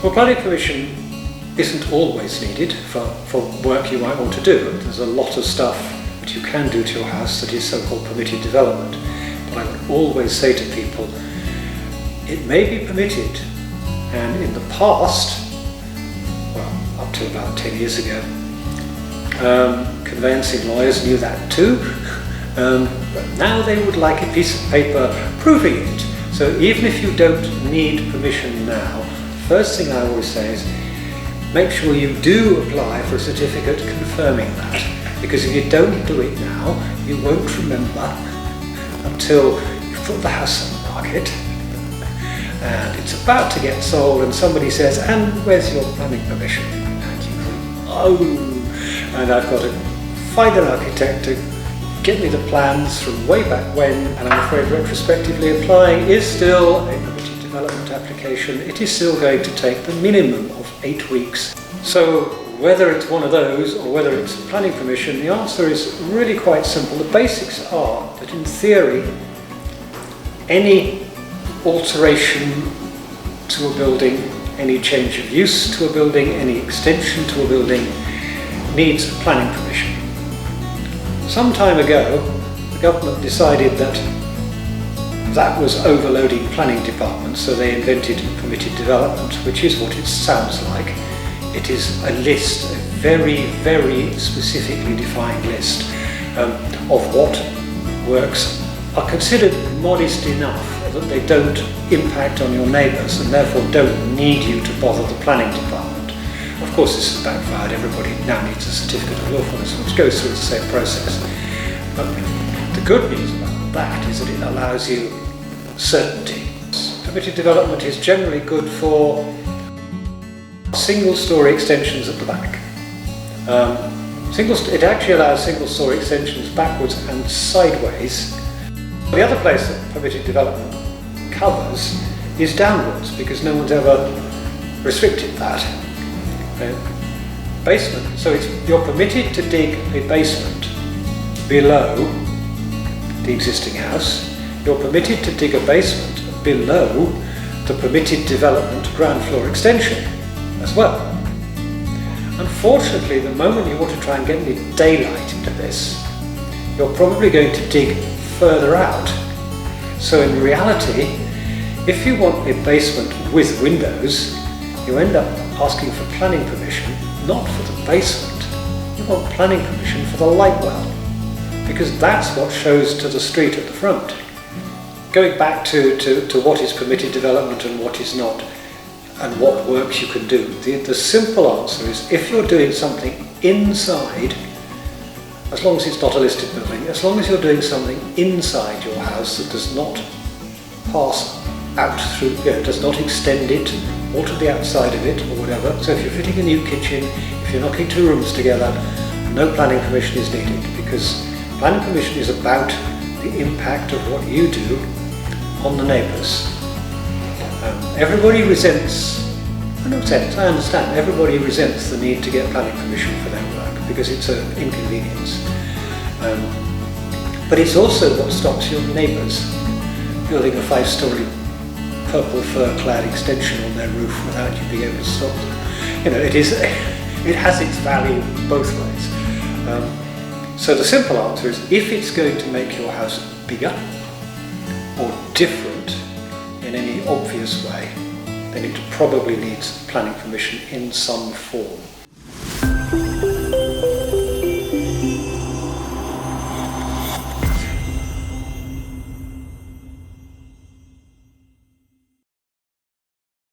Well, planning permission isn't always needed for work you might want to do. There's a lot of stuff that you can do to your house that is so-called permitted development. But I would always say to people, it may be permitted, and in the past, well, up to about 10 years ago, conveyancing lawyers knew that too, but now they would like a piece of paper proving it. So even if you don't need permission now, first thing I always say is make sure you do apply for a certificate confirming that, because if you don't do it now, you won't remember until you've put the house on the market and it's about to get sold and somebody says, and where's your planning permission? And you think, oh, and I've got to find an architect to get me the plans from way back when, and I'm afraid retrospectively applying is still a permitted development application. It is still going to take the minimum of 8 weeks. So whether it's one of those or whether it's planning permission, the answer is really quite simple. The basics are that in theory, any alteration to a building, any change of use to a building, any extension to a building needs planning permission. Some time ago, the government decided that that was overloading planning departments, so they invented permitted development, which is what it sounds like. It is a list, a very, very specifically defined list of what works are considered modest enough that they don't impact on your neighbours and therefore don't need you to bother the planning department. Of course, this has backfired. Everybody now needs a certificate of lawfulness, which goes through the same process. But the good news about that is that it allows you certainty. Permitted development is generally good for single-storey extensions at the back. It actually allows single-storey extensions backwards and sideways. The other place that permitted development covers is downwards, because no one's ever restricted that. Basement, so you're permitted to dig a basement below the existing house. You're permitted to dig a basement below the permitted development ground floor extension as well. Unfortunately, the moment you want to try and get any daylight into this, you're probably going to dig further out. So in reality, if you want a basement with windows, you end up asking for planning permission, not for the basement. You want planning permission for the light well, because that's what shows to the street at the front. Going back to what is permitted development and what is not, and what works you can do, the simple answer is, if you're doing something inside, as long as it's not a listed building, as long as you're doing something inside your house that does not pass out through, does not extend it or to the outside of it or whatever. So if you're fitting a new kitchen, if you're knocking 2 rooms together, no planning permission is needed, because planning permission is about the impact of what you do on the neighbours. Everybody resents, I understand, everybody resents the need to get planning permission for their work because it's an inconvenience. But it's also what stops your neighbours building a 5-storey purple fir-clad extension on their roof without you being able to stop them. It has its value both ways. So the simple answer is, if it's going to make your house bigger or different in any obvious way, then it probably needs planning permission in some form.